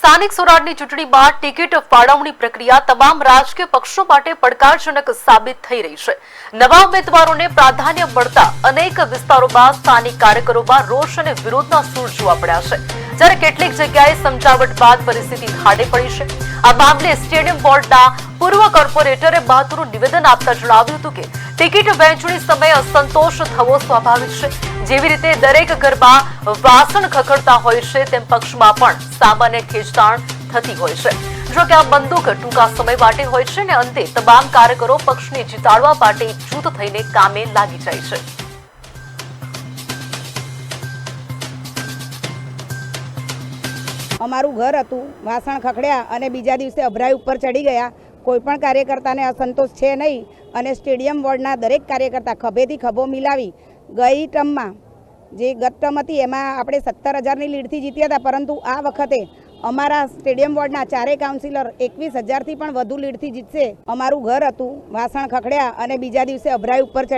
સ્થાનિક સ્વરાજની ચૂંટણીમાં ટિકિટ ફાળવણી પ્રક્રિયા તમામ રાજકીય પક્ષો માટે પડકારજનક સાબિત થઈ રહી છે। નવા ઉમેદવારોને પ્રાધાન્ય મળતા અનેક વિસ્તારોમાં સ્થાનિક કાર્યકરોમાં રોષ અને વિરોધના સૂર જોવા મળ્યા છે, જ્યારે કેટલીક જગ્યાએ સમજાવટ બાદ પરિસ્થિતિ ખાડે પડી છે। આ મામલે સ્ટેડિયમ બોર્ડના પૂર્વ કોર્પોરેટરે મહત્વનું નિવેદન આપતા જણાવ્યું હતું કે ટિકિટ વહેંચણી સમયે અસંતોષ થવો સ્વાભાવિક છે। જેવી રીતે દરેક ઘરમાં વાસણ ખખડતા હોય છે, તેમ પક્ષમાં પણ સામાન્ય ખેંચતાણ થતી હોય છે। જો કે આ બંદૂક ટૂંકા સમય માટે હોય છે ને અંતે તમામ કાર્યકરો પક્ષને જીતાડવા માટે જૂથ થઈને કામે લાગી જાય છે। અમારું ઘર હતું, વાસણ ખખડ્યા અને બીજા દિવસે અભરાઈ ઉપર ચડી ગયા। કોઈ પણ કાર્યકર્તાને અસંતોષ છે નહીં અને સ્ટેડિયમ વોર્ડના દરેક કાર્યકર્તા ખભેથી ખભો મિલાવી ગઈ ટર્મમાં જે ગત ટર્મ હતી એમાં આપણે 17,000ની લીડથી જીત્યા હતા, પરંતુ આ વખતે અમારા સ્ટેડિયમ વોર્ડના ચારેય કાઉન્સિલર 21,000થી પણ વધુ લીડથી જીતશે। અમારું ઘર હતું, વાસણ ખખડ્યા અને બીજા દિવસે અભરાઈ ઉપર ચડી